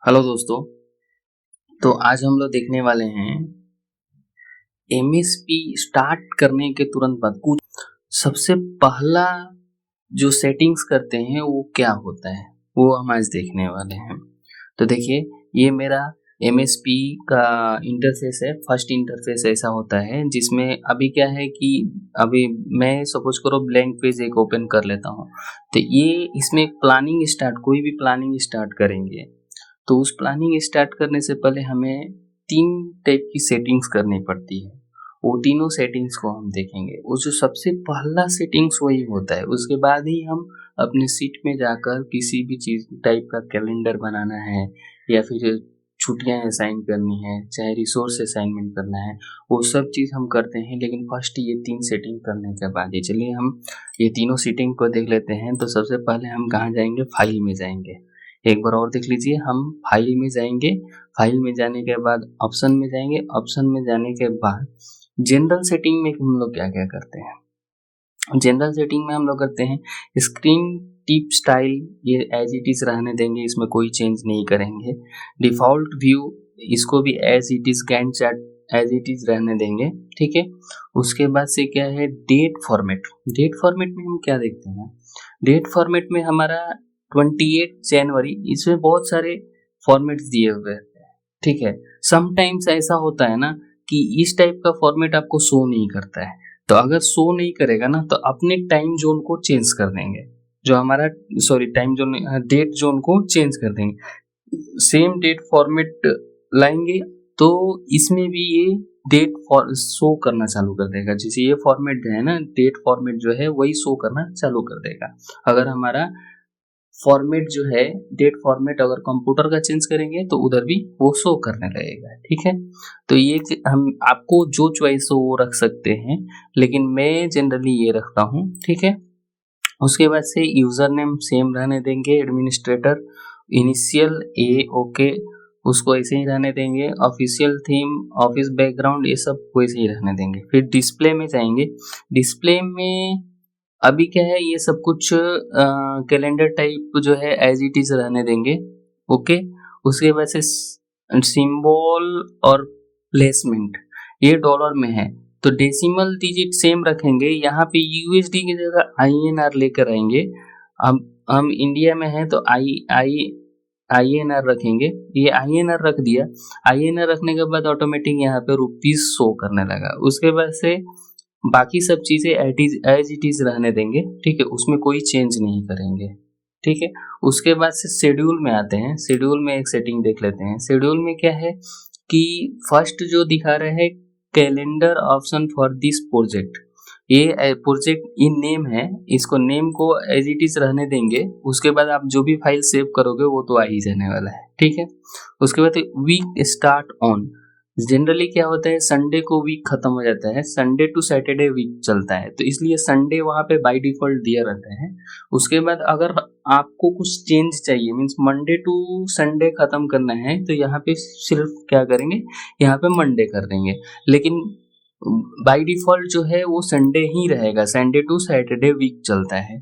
Hello दोस्तों। तो आज हम लोग देखने वाले हैं एमएसपी स्टार्ट करने के तुरंत बाद कुछ सबसे पहला जो सेटिंग्स करते हैं वो क्या होता है वो हम आज देखने वाले हैं। तो देखिए, ये मेरा एमएसपी का इंटरफेस है। फर्स्ट इंटरफेस ऐसा होता है जिसमें अभी क्या है कि अभी मैं सपोज करो ब्लैंक पेज एक ओपन कर लेता हूँ। तो ये इसमें प्लानिंग स्टार्ट, कोई भी प्लानिंग स्टार्ट करेंगे तो उस प्लानिंग स्टार्ट करने से पहले हमें 3 टाइप की सेटिंग्स करनी पड़ती है। वो तीनों सेटिंग्स को हम देखेंगे। वो जो सबसे पहला सेटिंग्स वही होता है, उसके बाद ही हम अपने सीट में जाकर किसी भी चीज़ टाइप का कैलेंडर बनाना है या फिर छुट्टियां असाइन करनी है, चाहे रिसोर्स असाइनमेंट करना है, वो सब चीज़ हम करते हैं। लेकिन फर्स्ट ये 3 सेटिंग करने के बाद ही चलिए हम ये तीनों सेटिंग को देख लेते हैं। तो सबसे पहले हम कहाँ जाएंगे? फाइल में जाएंगे। एक बार और देख लीजिए, हम फाइल में जाएंगे। फाइल में जाने के बाद ऑप्शन में जाएंगे। ऑप्शन में जाने के बाद जनरल सेटिंग में हम लोग क्या क्या करते हैं? जनरल सेटिंग में हम लोग करते हैं स्क्रीन टिप स्टाइल, ये एज इट इज रहने देंगे, इसमें कोई चेंज नहीं करेंगे। डिफॉल्ट व्यू, इसको भी as it is Gantt chart as it is रहने देंगे, ठीक है। उसके बाद से क्या है? Date format. डेट फॉर्मेट में हम क्या देखते हैं? डेट फॉर्मेट में हमारा 28 जनवरी, इसमें बहुत सारे फॉर्मेट्स दिए हुए हैं, ठीक है। समटाइम्स ऐसा होता है ना कि इस टाइप का फॉर्मेट आपको शो नहीं करता है। तो अगर शो नहीं करेगा ना तो अपने टाइम जोन को चेंज कर देंगे, जो हमारा टाइम जोन, डेट जोन को चेंज कर देंगे। सेम डेट फॉर्मेट लाएंगे तो इसमें भी ये डेट शो करना चालू कर देगा। जैसे ये फॉर्मेट जो है ना, डेट फॉर्मेट जो है वही शो करना चालू कर देगा। अगर हमारा फॉर्मेट जो है, डेट फॉर्मेट अगर कंप्यूटर का चेंज करेंगे तो उधर भी वो शो करने लगेगा, ठीक है। तो ये हम आपको जो चॉइस हो वो रख सकते हैं, लेकिन मैं जनरली ये रखता हूँ, ठीक है। उसके बाद से यूजर नेम सेम रहने देंगे। एडमिनिस्ट्रेटर इनिशियल ए ओके, उसको ऐसे ही रहने देंगे। ऑफिशियल थीम, ऑफिस बैकग्राउंड, ये सब को ऐसे ही रहने देंगे। फिर डिस्प्ले में जाएंगे। डिस्प्ले में अभी क्या है, ये सब कुछ कैलेंडर टाइप जो है एज इट इज रहने देंगे, ओके। उसके बाद से सिंबल और प्लेसमेंट ये डॉलर में है तो डेसिमल डिजिट सेम रखेंगे। यहाँ पे यूएसडी की जगह आईएनआर लेकर आएंगे। हम इंडिया में है तो आईएनआर रखेंगे। ये आईएनआर रख दिया। आईएनआर रखने के बाद ऑटोमेटिक यहाँ पे रुपीज शो करने लगा। उसके बाद से बाकी सब चीजें एज इट इज रहने देंगे, ठीक है, उसमें कोई चेंज नहीं करेंगे, ठीक है। उसके बाद से शेड्यूल में आते हैं। शेड्यूल में एक सेटिंग देख लेते हैं। शेड्यूल में क्या है कि फर्स्ट जो दिखा रहे हैं calendar option for this project, ये प्रोजेक्ट इन नेम है, इसको नेम को एज इट इज रहने देंगे। उसके बाद आप जो भी फाइल सेव करोगे वो तो आ ही जाने वाला है, ठीक है। उसके बाद वीक स्टार्ट ऑन, जनरली क्या होता है, संडे को वीक खत्म हो जाता है, संडे टू सैटरडे वीक चलता है, तो इसलिए संडे वहाँ पे बाय डिफॉल्ट दिया रहता है। उसके बाद अगर आपको कुछ चेंज चाहिए, मीन्स मंडे टू संडे खत्म करना है, तो यहाँ पे सिर्फ क्या करेंगे, यहाँ पे मंडे कर देंगे। लेकिन बाय डिफॉल्ट जो है वो संडे ही रहेगा, संडे टू सैटरडे वीक चलता है।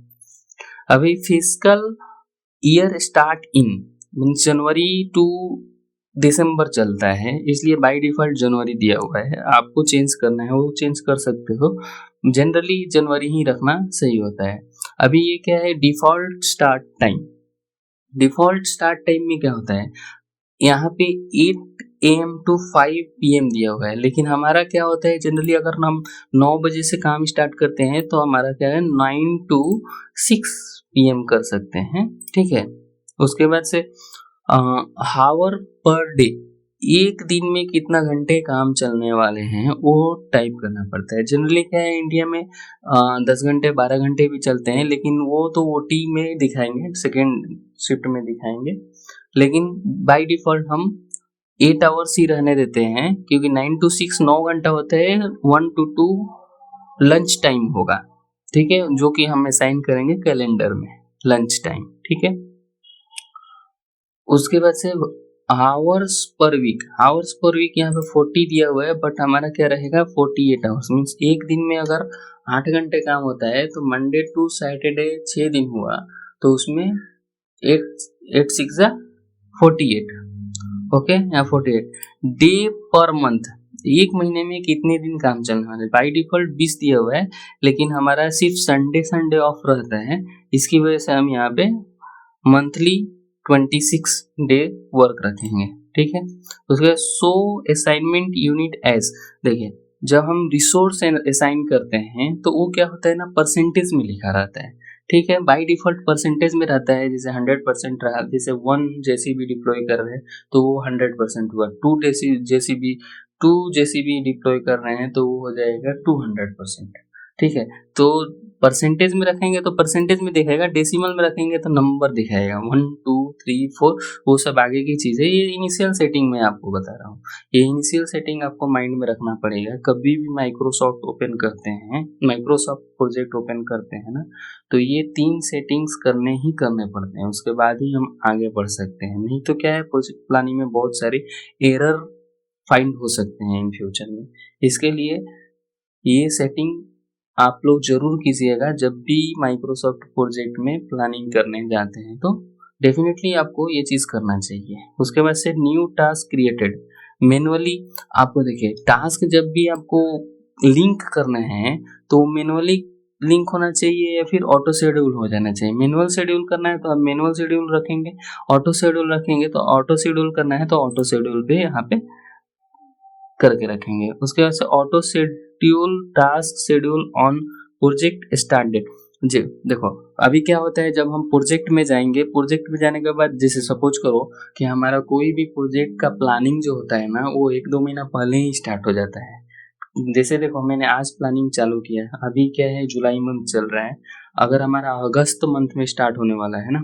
अभी physical year start in means जनवरी टू दिसंबर चलता है, इसलिए बाय डिफॉल्ट जनवरी दिया हुआ है। आपको चेंज करना है वो चेंज कर सकते हो, जनरली जनवरी ही रखना सही होता है। अभी ये क्या है, default start time. Default start time में क्या होता है, यहाँ पे 8 AM टू 5 PM दिया हुआ है, लेकिन हमारा क्या होता है, जनरली अगर हम 9 बजे से काम स्टार्ट करते हैं तो हमारा क्या है 9 टू 6 PM कर सकते हैं, ठीक है। उसके बाद से हावर पर डे, एक दिन में कितना घंटे काम चलने वाले हैं वो टाइप करना पड़ता है। जनरली क्या है, इंडिया में 10 घंटे 12 घंटे भी चलते हैं, लेकिन वो तो ओटी में दिखाएंगे, सेकेंड शिफ्ट में दिखाएंगे। लेकिन बाय डिफॉल्ट हम 8 आवर्स ही रहने देते हैं, क्योंकि 9 टू 6 9 घंटा होता है, 1 टू 2 लंच टाइम होगा, ठीक है, जो कि हम असाइन करेंगे कैलेंडर में लंच टाइम, ठीक है। उसके बाद से hours per week, hours per week यहाँ पे 40 दिया हुआ है, बट हमारा क्या रहेगा 48 आवर्स। मीन्स एक दिन में अगर 8 घंटे काम होता है तो मंडे टू सैटरडे 6 दिन हुआ, तो उसमें 8 6 48, ओके, या 48 डे पर मंथ, एक महीने में कितने दिन काम चलने वाले। बाई डिफॉल्ट 20 दिया हुआ है, लेकिन हमारा सिर्फ संडे ऑफ रहता है, इसकी वजह से हम यहाँ पे मंथली 26 डे वर्क रखेंगे। ठीक है, उसके बाद सो असाइनमेंट यूनिट एज, देखिए जब हम रिसोर्स असाइन करते हैं तो वो क्या होता है ना, परसेंटेज में लिखा रहता है। ठीक है, बाय डिफॉल्ट परसेंटेज में रहता है, जैसे 100% रहा, जैसे 1 जेसीबी डिप्लॉय कर रहे हैं तो वो 100% हुआ, 2 जेसीबी डिप्लॉय कर रहे हैं तो वो हो जाएगा 200%। ठीक है, तो परसेंटेज में रखेंगे तो परसेंटेज में दिखाएगा, डेसिमल में रखेंगे तो नंबर दिखाएगा 1 2 3 4, वो सब आगे की चीज़ है। ये इनिशियल सेटिंग में आपको बता रहा हूँ, ये इनिशियल सेटिंग आपको माइंड में रखना पड़ेगा। कभी भी माइक्रोसॉफ्ट ओपन करते हैं, माइक्रोसॉफ्ट प्रोजेक्ट ओपन करते हैं ना, तो ये 3 सेटिंग्स करने ही करने पड़ते हैं, उसके बाद ही हम आगे बढ़ सकते हैं। नहीं तो क्या है, प्रोजेक्ट प्लानिंग में बहुत सारे एरर फाइंड हो सकते हैं इन फ्यूचर में। इसके लिए ये सेटिंग आप लोग जरूर कीजिएगा जब भी माइक्रोसॉफ्ट प्रोजेक्ट में प्लानिंग करने जाते हैं, तो डेफिनेटली आपको ये चीज़ करना चाहिए। उसके बाद से न्यू टास्क क्रिएटेड, मैनुअली आपको देखिए टास्क जब भी आपको लिंक करना है तो मैनुअली लिंक होना चाहिए या फिर ऑटो शेड्यूल हो जाना चाहिए। मैनुअल शेड्यूल करना है तो आप मैनुअल शेड्यूल रखेंगे, ऑटो शेड्यूल रखेंगे तो ऑटो शेड्यूल करना है तो ऑटो शेड्यूल पे यहाँ पे करके रखेंगे। उसके बाद से auto schedule task schedule on project start date. जी देखो, अभी क्या होता है जब हम प्रोजेक्ट में जाएंगे, प्रोजेक्ट में जाने के बाद जैसे सपोज करो कि हमारा कोई भी प्रोजेक्ट का प्लानिंग जो होता है ना, वो 1-2 महीना पहले ही स्टार्ट हो जाता है। जैसे देखो मैंने आज प्लानिंग चालू किया है, अभी क्या है जुलाई मंथ चल रहा है, अगर हमारा अगस्त मंथ में स्टार्ट होने वाला है ना,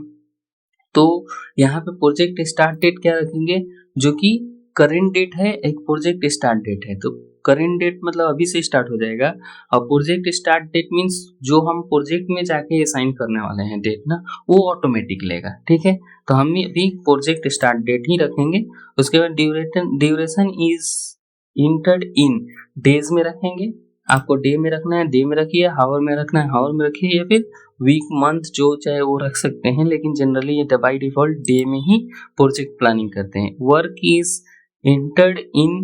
तो यहाँ पे प्रोजेक्ट स्टार्ट डेट क्या रखेंगे, जो कि करेंट डेट है, एक प्रोजेक्ट स्टार्ट डेट है। तो करेंट डेट मतलब अभी से स्टार्ट हो जाएगा, और प्रोजेक्ट स्टार्ट डेट मीन्स जो हम प्रोजेक्ट में जाके असाइन करने वाले हैं डेट ना, वो ऑटोमेटिक लेगा। ठीक है, तो हम अभी प्रोजेक्ट स्टार्ट डेट ही रखेंगे। उसके बाद duration is entered in days में रखेंगे, आपको डे में रखना है डे में रखिए, हावर में रखना है हावर में रखिए, या फिर वीक मंथ जो चाहे वो रख सकते हैं, लेकिन जनरली ये बाई डिफॉल्ट डे में ही प्रोजेक्ट प्लानिंग करते हैं। वर्क इज एंटर्ड इन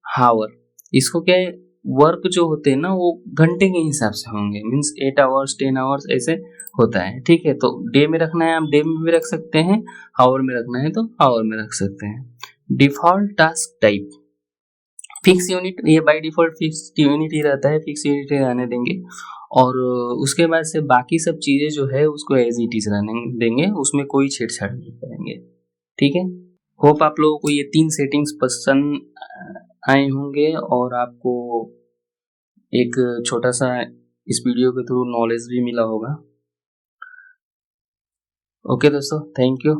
हावर, इसको क्या है, वर्क जो होते हैं ना वो घंटे के हिसाब से होंगे, मीन्स 8 आवर्स 10 आवर्स ऐसे होता है। ठीक है, तो डे में रखना है आप डे में भी रख सकते हैं, हावर में रखना है तो हावर में रख सकते हैं। Default task type fix unit, ये बाय डिफॉल्ट फिक्स यूनिट ही रहता है, फिक्स यूनिट ही रहने देंगे। और उसके बाद से बाकी सब चीज़ें जो है उसको एज इट इज रहने देंगे, उसमें कोई छेड़छाड़ नहीं करेंगे। ठीक है, होप आप लोगों को ये 3 सेटिंग्स पसंद आए होंगे और आपको एक छोटा सा इस वीडियो के थ्रू नॉलेज भी मिला होगा। ओके दोस्तों, थैंक यू।